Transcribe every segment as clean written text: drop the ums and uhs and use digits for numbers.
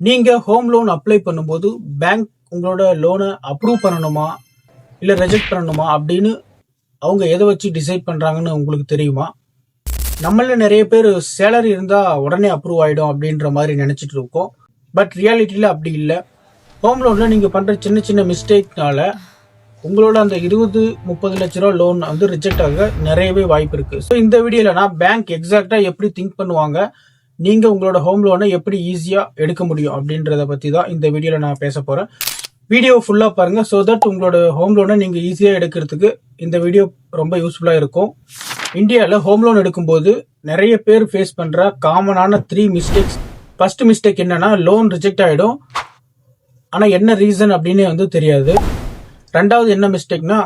நீங்க home loan apply பண்ணும்போது bank உங்களோட லோனை அப்ரூவ் பண்ணணுமா இல்ல ரிஜெக்ட் பண்ணணுமா அப்படின்னு அவங்க எதை வச்சு டிசைட் பண்றாங்கன்னு உங்களுக்கு தெரியுமா? நம்மள நிறைய பேர் சேலரி இருந்தா உடனே அப்ரூவ் ஆயிடும் அப்படின்ற மாதிரி நினைச்சிட்டு இருக்கோம். பட் ரியாலிட்டியில அப்படி இல்லை. ஹோம் லோன்ல நீங்க பண்ற சின்ன சின்ன மிஸ்டேக்னால உங்களோட அந்த 20-30 லட்ச ரூபா லோன் வந்து ரிஜெக்ட் ஆக நிறையவே வாய்ப்பு இருக்கு. ஸோ இந்த வீடியோல நான் பேங்க் எக்ஸாக்டா எப்படி திங்க் பண்ணுவாங்க, நீங்க உங்களோட ஹோம் லோனை எப்படி ஈஸியா எடுக்க முடியும் அப்படின்றத பத்தி தான் இந்த வீடியோல நான் பேச போறேன். வீடியோ ஃபுல்லா பாருங்க. ஸோ தட் உங்களோட ஹோம் லோனை நீங்க ஈஸியா எடுக்கிறதுக்கு இந்த வீடியோ ரொம்ப யூஸ்ஃபுல்லா இருக்கும். இந்தியாவில் ஹோம் லோன் எடுக்கும்போது நிறைய பேர் ஃபேஸ் பண்ற காமனான 3 மிஸ்டேக்ஸ். ஃபர்ஸ்ட் மிஸ்டேக் என்னன்னா, லோன் ரிஜெக்ட் ஆயிடும், ஆனா என்ன ரீசன் அப்படின்னு வந்து தெரியாது. ரெண்டாவது என்ன மிஸ்டேக்னா,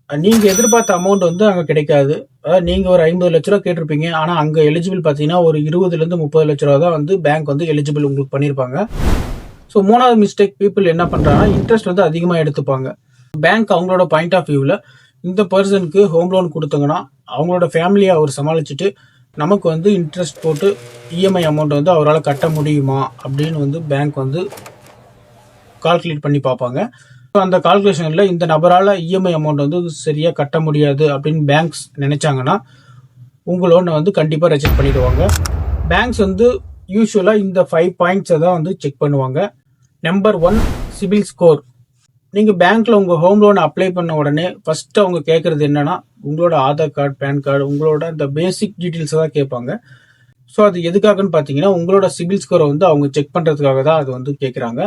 நீங்க எதிர்பார்த்த அமௌண்ட் வந்து அங்க கிடைக்காது. அதாவது நீங்க ஒரு 50 லட்ச ரூபா கேட்டிருப்பீங்க, ஆனா அங்க எலிஜிபிள் பாத்தீங்கன்னா ஒரு 20-30 லட்ச ரூபா தான் வந்து பேங்க் வந்து எலிஜிபிள் உங்களுக்கு பண்ணிருப்பாங்க. ஸோ மூணாவது மிஸ்டேக், பீப்புள் என்ன பண்றாங்கன்னா இன்ட்ரெஸ்ட் வந்து அதிகமா எடுத்துப்பாங்க. பேங்க் அவங்களோட பாயிண்ட் ஆஃப் வியூவில் இந்த பர்சனுக்கு ஹோம் லோன் கொடுத்தாங்கன்னா அவங்களோட ஃபேமிலியை அவர் சமாளிச்சுட்டு நமக்கு வந்து இன்ட்ரெஸ்ட் போட்டு இஎம்ஐ அமௌண்ட் வந்து அவரால் கட்ட முடியுமா அப்படின்னு வந்து பேங்க் வந்து கால்குலேட் பண்ணி பார்ப்பாங்க. அந்த கால்குலேஷனில் இந்த நபரால் இஎம்ஐ அமௌண்ட் வந்து சரியாக கட்ட முடியாது அப்படின்னு பேங்க்ஸ் நினைச்சாங்கன்னா உங்கள் லோனை வந்து கண்டிப்பாக ரிஜெக்ட் பண்ணிடுவாங்க. பேங்க்ஸ் வந்து யூஸ்வலாக இந்த 5 பாயிண்ட்ஸை தான் வந்து செக் பண்ணுவாங்க. Number 1, CIBIL score. நீங்கள் பேங்க்கில் உங்கள் ஹோம் லோனை அப்ளை பண்ண உடனே ஃபர்ஸ்ட் அவங்க கேட்குறது என்னன்னா, உங்களோட ஆதார் கார்டு, பேன் கார்டு, உங்களோட இந்த பேசிக் டீட்டெயில்ஸை தான் கேட்பாங்க. ஸோ அது எதுக்காகன்னு பார்த்தீங்கன்னா, உங்களோட சிபில் ஸ்கோரை வந்து அவங்க செக் பண்ணுறதுக்காக தான் அது வந்து கேட்குறாங்க.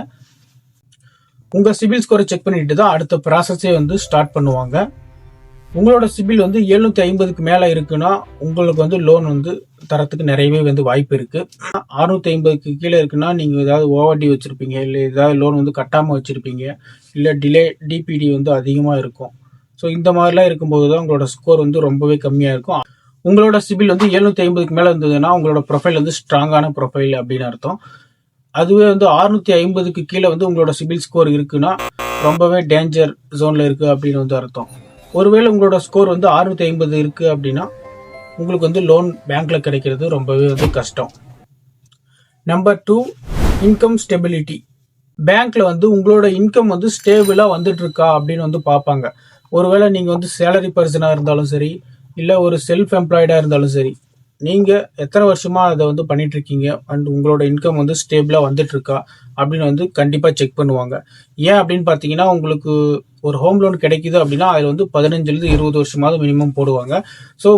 உங்கள் சிபில் ஸ்கோரை செக் பண்ணிட்டு தான் அடுத்த ப்ராசஸே வந்து ஸ்டார்ட் பண்ணுவாங்க. உங்களோட சிபில் வந்து 750க்கு மேலே இருக்குன்னா உங்களுக்கு வந்து லோன் வந்து தரத்துக்கு நிறையவே வந்து வாய்ப்பு இருக்கு. 650க்கு கீழே இருக்குன்னா நீங்கள் ஏதாவது ஓவர்டி வச்சிருப்பீங்க, இல்லை ஏதாவது லோன் வந்து கட்டாமல் வச்சிருப்பீங்க, இல்லை டிபிடி வந்து அதிகமாக இருக்கும். ஸோ இந்த மாதிரிலாம் இருக்கும்போது தான் உங்களோட ஸ்கோர் வந்து ரொம்பவே கம்மியாக இருக்கும். உங்களோட சிபில் வந்து 750க்கு மேலே இருந்ததுன்னா உங்களோட ப்ரொஃபைல் வந்து ஸ்ட்ராங்கான ப்ரொஃபைல் அப்படின்னு அர்த்தம். அதுவே வந்து 650க்கு கீழே வந்து உங்களோட சிபில் ஸ்கோர் இருக்குன்னா ரொம்பவே டேஞ்சர் ஜோன்ல இருக்கு அப்படின்னு வந்து அர்த்தம். ஒருவேளை உங்களோட ஸ்கோர் வந்து 650 இருக்கு அப்படின்னா உங்களுக்கு வந்து லோன் பேங்க்ல கிடைக்கிறது ரொம்பவே வந்து கஷ்டம். Number 2, income stability. பேங்க்ல வந்து உங்களோட இன்கம் வந்து ஸ்டேபிளா வந்துட்டு இருக்கா அப்படின்னு வந்து பார்ப்பாங்க. ஒருவேளை நீங்க வந்து சேலரி பர்சனா இருந்தாலும் சரி, இல்லை ஒரு செல்ஃப் எம்ப்ளாய்டா இருந்தாலும் சரி, நீங்க எத்தனை வருஷமா அதை வந்து பண்ணிட்டு இருக்கீங்க அண்ட் உங்களோட இன்கம் வந்து ஸ்டேபிளா வந்துட்டு இருக்கா அப்படின்னு வந்து கண்டிப்பா செக் பண்ணுவாங்க. ஏன் அப்படின்னு பாத்தீங்கன்னா, உங்களுக்கு ஒரு ஹோம் லோன் கிடைக்குது அப்படின்னா அதுல வந்து 15-20 வருஷமாவது மினிமம் போடுவாங்க. ஸோ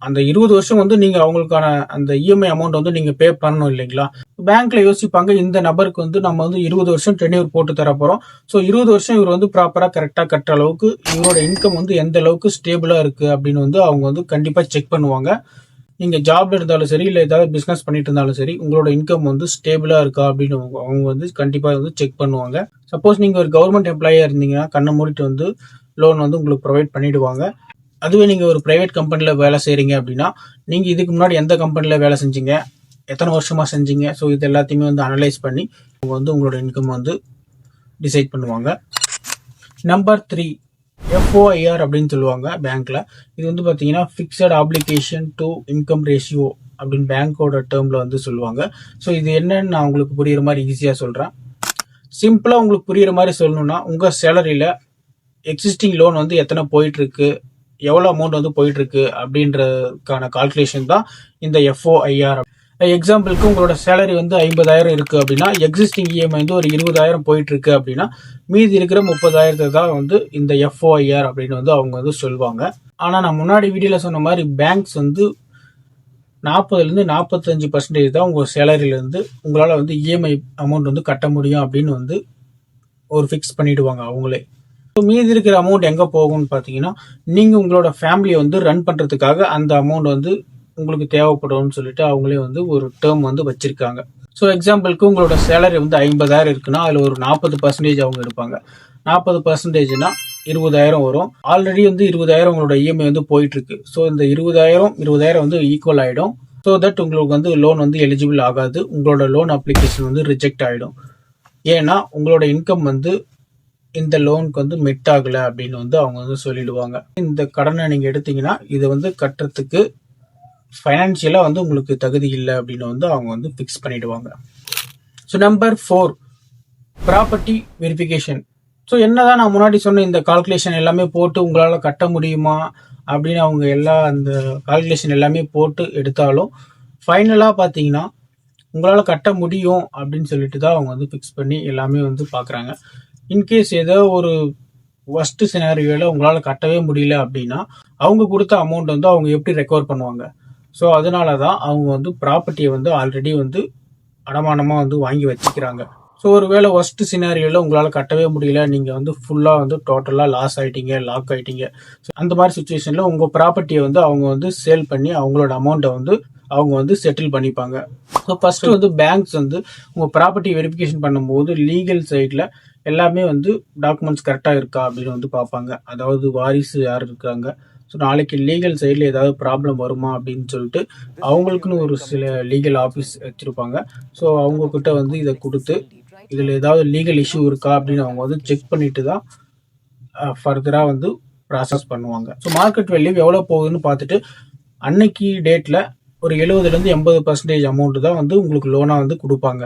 அந்த 20 வருஷம் வந்து நீங்க அவங்களுக்கான அந்த இஎம்ஐ அமௌண்ட் வந்து நீங்க பே பண்ணணும் இல்லைங்களா? பேங்க்ல யோசிப்பாங்க, இந்த நபருக்கு வந்து நம்ம வந்து 20 வருஷம் டென்யூர் போட்டு தர போறோம். ஸோ 20 வருஷம் இவர் வந்து ப்ராப்பரா கரெக்டா கட்டுற அளவுக்கு இவரோட இன்கம் வந்து எந்த அளவுக்கு ஸ்டேபிளா இருக்கு அப்படின்னு வந்து அவங்க வந்து கண்டிப்பா செக் பண்ணுவாங்க. நீங்க ஜாப்ல இருந்தாலும் சரி, இல்லை ஏதாவது பிசினஸ் பண்ணிட்டு இருந்தாலும் சரி, உங்களோட இன்கம் வந்து ஸ்டேபிளா இருக்கா அப்படின்னு அவங்க வந்து கண்டிப்பா வந்து செக் பண்ணுவாங்க. சப்போஸ் நீங்க ஒரு கவர்மெண்ட் எம்ப்ளாயியா இருந்தீங்கன்னா கண்ணை மூடிட்டு வந்து லோன் வந்து உங்களுக்கு ப்ரொவைட் பண்ணிடுவாங்க. அதுவே நீங்க ஒரு பிரைவேட் கம்பெனில வேலை செய்றீங்க அப்படின்னா, நீங்க இதுக்கு முன்னாடி எந்த கம்பெனில வேலை செஞ்சீங்க, எத்தனை வருஷமா செஞ்சீங்க, ஸோ இது எல்லாத்தையுமே வந்து அனலைஸ் பண்ணி அவங்க வந்து உங்களோட இன்கம் வந்து டிசைட் பண்ணுவாங்க. நம்பர் 3, FOIR அப்படின்னு சொல்லுவாங்க பேங்க்ல. இது வந்து பாத்தீங்கன்னா fixed application to income ratio அப்படின்னு பேங்கோட டேர்ம்ல வந்து சொல்லுவாங்க. ஸோ இது என்னன்னு நான் உங்களுக்கு புரியுற மாதிரி ஈஸியா சொல்றேன். சிம்பிளா உங்களுக்கு புரியுற மாதிரி சொல்லணும்னா, உங்க சேலரியில எக்ஸிஸ்டிங் லோன் வந்து எத்தனை போயிட்டு இருக்கு, எவ்வளவு அமௌண்ட் வந்து போயிட்டு இருக்கு அப்படின்றதுக்கான கால்குலேஷன் தான் இந்த FOIR. எக்ஸாம்பிளுக்கு உங்களோட சேலரி வந்து 50,000 இருக்கு அப்படின்னா, எக்ஸிஸ்டிங் இஎம்ஐ வந்து ஒரு 20,000 போயிட்டு இருக்கு அப்படின்னா, மீதி இருக்கிற 30,000 தான் வந்து இந்த FOIR அப்படின்னு வந்து அவங்க வந்து சொல்லுவாங்க. ஆனா நான் முன்னாடி வீடியோல சொன்ன மாதிரி பேங்க்ஸ் வந்து 40-45% தான் உங்க சேலரியில இருந்து உங்களால வந்து இஎம்ஐ அமௌண்ட் வந்து கட்ட முடியும் அப்படின்னு வந்து ஒரு ஃபிக்ஸ் பண்ணிடுவாங்க அவங்களே. மீதி இருக்கிற அமௌண்ட் எங்க போகும்னு பாத்தீங்கன்னா, நீங்க உங்களோட ஃபேமிலியை வந்து ரன் பண்றதுக்காக அந்த அமௌண்ட் வந்து உங்களுக்கு தேவைப்படும்னு சொல்லிட்டு அவங்களே வந்து ஒரு டேர்ம் வந்து வச்சிருக்காங்க. ஸோ எக்ஸாம்பிளுக்கு உங்களோட சேலரி வந்து 50,000 இருக்குன்னா அதுல ஒரு 40% அவங்க எடுப்பாங்க. 40%னா 20,000 வரும். ஆல்ரெடி வந்து 20,000 உங்களோட இஎம்ஐ வந்து போயிட்டு இருக்கு. ஸோ இந்த 20,000 வந்து ஈக்குவல் ஆயிடும். ஸோ தட் உங்களுக்கு வந்து லோன் வந்து எலிஜிபிள் ஆகாது. உங்களோட லோன் அப்ளிகேஷன் வந்து ரிஜெக்ட் ஆயிடும். ஏன்னா உங்களோட இன்கம் வந்து இந்த லோனுக்கு வந்து மெட் ஆகல அப்படின்னு வந்து அவங்க வந்து சொல்லிடுவாங்க. இந்த கடனை நீங்க எடுத்தீங்கன்னா இதை வந்து கட்டுறதுக்கு ஃபைனான்சியலா வந்து உங்களுக்கு தகுதி இல்லை அப்படின்னு வந்து அவங்க வந்து ஃபிக்ஸ் பண்ணிடுவாங்க. So number 4, property verification. So என்னதான் நான் முன்னாடி சொன்ன இந்த கால்குலேஷன் எல்லாமே போட்டு உங்களால் கட்ட முடியுமா அப்படின்னு அவங்க அந்த கால்குலேஷன் எல்லாமே போட்டு எடுத்தாலும் ஃபைனலாக பார்த்தீங்கன்னா உங்களால் கட்ட முடியும் அப்படின்னு சொல்லிட்டு தான் அவங்க வந்து ஃபிக்ஸ் பண்ணி எல்லாமே வந்து பார்க்குறாங்க. இன்கேஸ் ஏதோ ஒரு ஒஸ்ட் சினாரியோவில் உங்களால் கட்டவே முடியல அப்படின்னா அவங்க கொடுத்த அமௌண்ட் வந்து அவங்க எப்படி ரெக்கவர் பண்ணுவாங்க? ஸோ அதனால தான் அவங்க வந்து ப்ராப்பர்ட்டியை வந்து ஆல்ரெடி வந்து அடமானமாக வந்து வாங்கி வச்சுக்கிறாங்க. ஸோ ஒருவேளை ஒஸ்ட் சினாரியோவில் உங்களால் கட்டவே முடியல, நீங்கள் வந்து ஃபுல்லாக வந்து டோட்டலாக லாஸ் ஆகிட்டீங்க, லாக் ஆகிட்டீங்க, அந்த மாதிரி சுச்சுவேஷனில் உங்கள் ப்ராப்பர்ட்டியை வந்து அவங்க வந்து சேல் பண்ணி அவங்களோட அமௌண்ட்டை வந்து அவங்க வந்து செட்டில் பண்ணிப்பாங்க. ஸோ ஃபர்ஸ்ட் வந்து பேங்க்ஸ் வந்து உங்கள் ப்ராப்பர்ட்டி வெரிஃபிகேஷன் பண்ணும்போது லீகல் சைடில் எல்லாமே வந்து டாக்குமெண்ட்ஸ் கரெக்டாக இருக்கா அப்படின்னு வந்து பார்ப்பாங்க. அதாவது வாரிசு யார் இருக்காங்க, ஸோ நாளைக்கு லீகல் சைடில் ஏதாவது ப்ராப்ளம் வருமா அப்படின்னு சொல்லிட்டு அவங்களுக்குன்னு ஒரு சில லீகல் ஆஃபீஸ் வச்சுருப்பாங்க. ஸோ அவங்கக்கிட்ட வந்து இதை கொடுத்து இதில் ஏதாவது லீகல் இஷ்யூ இருக்கா அப்படின்னு அவங்க வந்து செக் பண்ணிட்டு தான் ஃபர்தராக வந்து ப்ராசஸ் பண்ணுவாங்க. ஸோ மார்க்கெட் வேல்யூ எவ்வளோ போகுதுன்னு பார்த்துட்டு அன்னைக்கு டேட்டில் ஒரு 70% 80% அமௌண்ட் தான் வந்து உங்களுக்கு லோனாக வந்து கொடுப்பாங்க.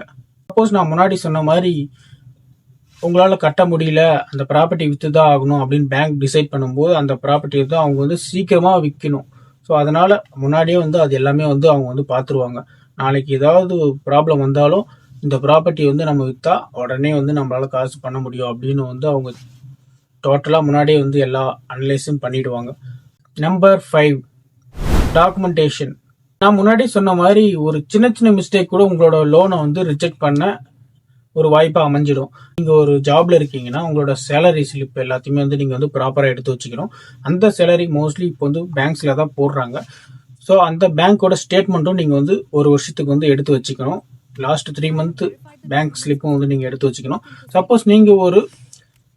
சப்போஸ் நான் முன்னாடி சொன்ன மாதிரி உங்களால் கட்ட முடியல, அந்த ப்ராப்பர்ட்டி விற்று தான் ஆகணும் அப்படின்னு பேங்க் டிசைட் பண்ணும்போது அந்த ப்ராப்பர்ட்டி வந்து அவங்க வந்து சீக்கிரமாக விற்கணும். ஸோ அதனால் முன்னாடியே வந்து அது எல்லாமே வந்து அவங்க வந்து பார்த்துருவாங்க. நாளைக்கு ஏதாவது ப்ராப்ளம் வந்தாலும் இந்த ப்ராப்பர்ட்டி வந்து நம்ம விற்றா உடனே வந்து நம்மளால் காசு பண்ண முடியும் அப்படின்னு வந்து அவங்க டோட்டலாக முன்னாடியே வந்து எல்லா அனலைஸும் பண்ணிடுவாங்க. Number 5, documentation. நான் முன்னாடி சொன்ன மாதிரி ஒரு சின்ன சின்ன மிஸ்டேக் கூட உங்களோட லோனை வந்து ரிஜெக்ட் பண்ண ஒரு வாய்ப்பாக அமைஞ்சிடும். நீங்கள் ஒரு ஜாப்ல இருக்கீங்கன்னா உங்களோட சேலரி ஸ்லிப் எல்லாத்தையுமே வந்து நீங்கள் வந்து ப்ராப்பராக எடுத்து வச்சுக்கணும். அந்த சேலரி மோஸ்ட்லி இப்போ வந்து பேங்க்ஸில் தான் போடுறாங்க. ஸோ அந்த பேங்க்கோட ஸ்டேட்மெண்ட்டும் நீங்கள் வந்து ஒரு வருஷத்துக்கு வந்து எடுத்து வச்சுக்கணும். லாஸ்ட் 3 மந்த் பேங்க் ஸ்லிப்பும் வந்து நீங்கள் எடுத்து வச்சுக்கணும். சப்போஸ் நீங்கள் ஒரு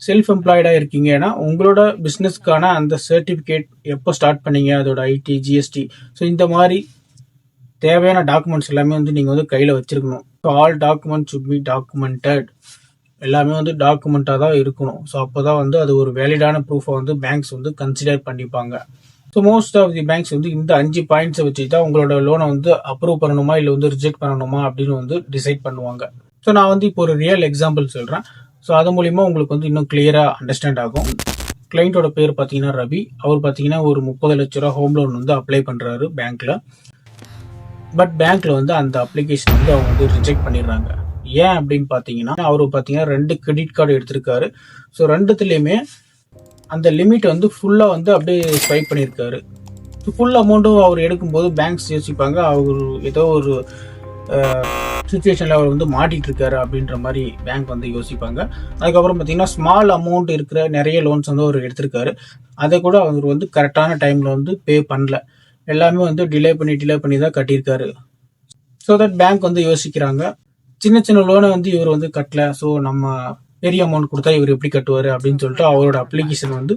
செல்ஃப் எம்ப்ளாய்டாக இருக்கீங்கன்னா உங்களோட பிஸ்னஸ்க்கான அந்த சர்டிஃபிகேட் எப்போ ஸ்டார்ட் பண்ணீங்க, அதோட ஐடி, ஜிஎஸ்டி, ஸோ இந்த மாதிரி தேவையான டாக்குமெண்ட்ஸ் எல்லாமே வந்து நீங்கள் வந்து கையில் வச்சுருக்கணும். So all document should be documented. எல்லாமே வந்து டாக்குமெண்ட்டாக தான் இருக்கணும். ஸோ அப்போ தான் வந்து அது ஒரு வேலிடான ப்ரூஃபை வந்து பேங்க்ஸ் வந்து கன்சிடர் பண்ணிப்பாங்க. So most of the banks வந்து இந்த 5 பாயிண்ட்ஸை வச்சு தான் உங்களோட லோனை வந்து அப்ரூவ் பண்ணணுமா இல்லை வந்து ரிஜெக்ட் பண்ணணுமா அப்படின்னு வந்து டிசைட் பண்ணுவாங்க. ஸோ நான் வந்து இப்போ ஒரு ரியல் எக்ஸாம்பிள் சொல்கிறேன். ஸோ அது மூலிமா உங்களுக்கு வந்து இன்னும் கிளியராக அண்டர்ஸ்டாண்ட் ஆகும். கிளைண்ட்டோட பேர் பார்த்தீங்கன்னா ரவி. அவர் பார்த்தீங்கன்னா ஒரு 30 லட்ச ரூபா ஹோம் லோன் வந்து அப்ளை பண்ணுறாரு பேங்க்கில். பட் பேங்க்கில் வந்து அந்த அப்ளிகேஷன் வந்து அவங்க வந்து ரிஜெக்ட் பண்ணிடுறாங்க. ஏன் அப்படின்னு பார்த்தீங்கன்னா அவர் பார்த்தீங்கன்னா 2 கிரெடிட் கார்டு எடுத்திருக்காரு. ஸோ 2த்துலேயுமே அந்த லிமிட் வந்து ஃபுல்லாக வந்து அப்படியே ஸ்வைப் பண்ணியிருக்காரு. ஃபுல் அமௌண்ட்டும் அவர் எடுக்கும்போது பேங்க்ஸ் யோசிப்பாங்க அவர் ஏதோ ஒரு சுச்சுவேஷனில் அவர் வந்து மாட்டிகிட்டு இருக்காரு அப்படின்ற மாதிரி பேங்க் வந்து யோசிப்பாங்க. அதுக்கப்புறம் பார்த்தீங்கன்னா ஸ்மால் அமௌண்ட் இருக்கிற நிறைய லோன்ஸ் வந்து அவர் எடுத்திருக்காரு. அதை கூட அவர் வந்து கரெக்டான டைமில் வந்து பே பண்ணல. எல்லாமே வந்து டிலே பண்ணி தான் கட்டியிருக்காரு. ஸோ தட் பேங்க் வந்து யோசிக்கிறாங்க, சின்ன சின்ன லோனை வந்து இவர் வந்து கட்டல, ஸோ நம்ம பெரிய அமௌண்ட் கொடுத்தா இவர் எப்படி கட்டுவார் அப்படின்னு சொல்லிட்டு அவரோட அப்ளிகேஷன் வந்து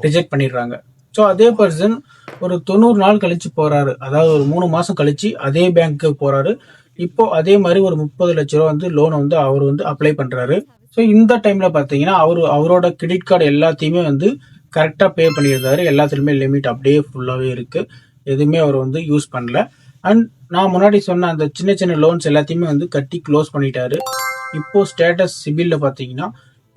ரிஜெக்ட் பண்ணிடுறாங்க. ஸோ அதே பர்சன் ஒரு 90 நாள் கழிச்சு போறாரு, அதாவது ஒரு 3 மாசம் கழிச்சு அதே பேங்க்கு போறாரு. இப்போ அதே மாதிரி ஒரு 30 லட்ச ரூபா வந்து லோனை வந்து அவர் வந்து அப்ளை பண்றாரு. ஸோ இந்த டைம்ல பார்த்தீங்கன்னா அவரோட கிரெடிட் கார்டு எல்லாத்தையுமே வந்து கரெக்டாக பே பண்ணியிருந்தாரு. எல்லாத்துலேயுமே லிமிட் அப்படியே ஃபுல்லாகவே இருக்கு, எதுவுமே அவர் வந்து யூஸ் பண்ணல. அண்ட் நான் முன்னாடி சொன்ன அந்த சின்ன சின்ன லோன்ஸ் எல்லாத்தையுமே வந்து கட்டி க்ளோஸ் பண்ணிட்டாரு. இப்போ ஸ்டேட்டஸ் சிபில்ல பார்த்தீங்கன்னா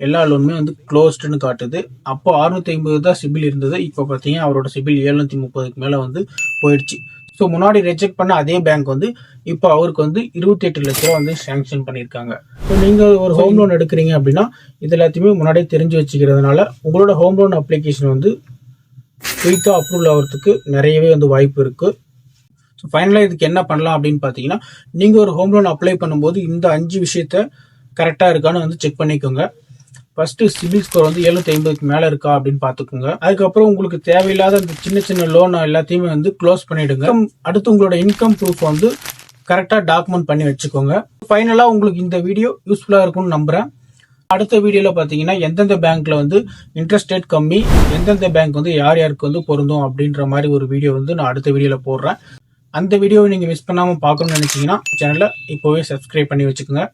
எல்லா லோனுமே வந்து க்ளோஸ்டுன்னு காட்டுது. அப்போ 650 தான் சிபில் இருந்தது. இப்போ பார்த்தீங்கன்னா அவரோட சிபில் 730க்கு மேலே வந்து போயிடுச்சு. ஸோ முன்னாடி ரிஜெக்ட் பண்ண அதே பேங்க் வந்து இப்போ அவருக்கு வந்து 28 லட்ச ரூபா வந்து சேங்ஷன் பண்ணியிருக்காங்க. ஸோ நீங்கள் ஒரு ஹோம் லோன் எடுக்கிறீங்க அப்படின்னா இது எல்லாத்தையுமே முன்னாடியே தெரிஞ்சு வச்சுக்கிறதுனால உங்களோட ஹோம் லோன் அப்ளிகேஷன் வந்து குயிக்காக அப்ரூவல் ஆகிறதுக்கு நிறையவே வந்து வாய்ப்பு இருக்குது. ஸோ ஃபைனலாக இதுக்கு என்ன பண்ணலாம் அப்படின்னு பார்த்தீங்கன்னா நீங்கள் ஒரு ஹோம் லோன் அப்ளை பண்ணும்போது இந்த 5 விஷயத்த கரெக்டாக இருக்கான்னு வந்து செக் பண்ணிக்கோங்க. ஃபர்ஸ்ட் சிபில் ஸ்கோர் வந்து 750க்கு மேலே இருக்கா அப்படின்னு பார்த்துக்கோங்க. அதுக்கப்புறம் உங்களுக்கு தேவையில்லாத அந்த சின்ன சின்ன லோன் எல்லாத்தையுமே வந்து க்ளோஸ் பண்ணிடுங்க. அடுத்து உங்களோட இன்கம் ப்ரூஃப் வந்து கரெக்டாக டாக்குமெண்ட் பண்ணி வச்சுக்கோங்க. ஃபைனலாக உங்களுக்கு இந்த வீடியோ யூஸ்ஃபுல்லாக இருக்கும்னு நம்புகிறேன். அடுத்த வீடியோவில் பார்த்தீங்கன்னா எந்தெந்த பேங்க்ல வந்து இன்ட்ரெஸ்ட் ரேட் கம்மி, எந்தெந்த பேங்க் வந்து யார் யாருக்கு வந்து பொருந்தும் அப்படின்ற மாதிரி ஒரு வீடியோ வந்து நான் அடுத்த வீடியோவில் போடுறேன். அந்த வீடியோவை நீங்கள் மிஸ் பண்ணாமல் பார்க்கணும்னு நினச்சிங்கன்னா சேனலை இப்போவே சப்ஸ்கிரைப் பண்ணி வச்சுக்கோங்க.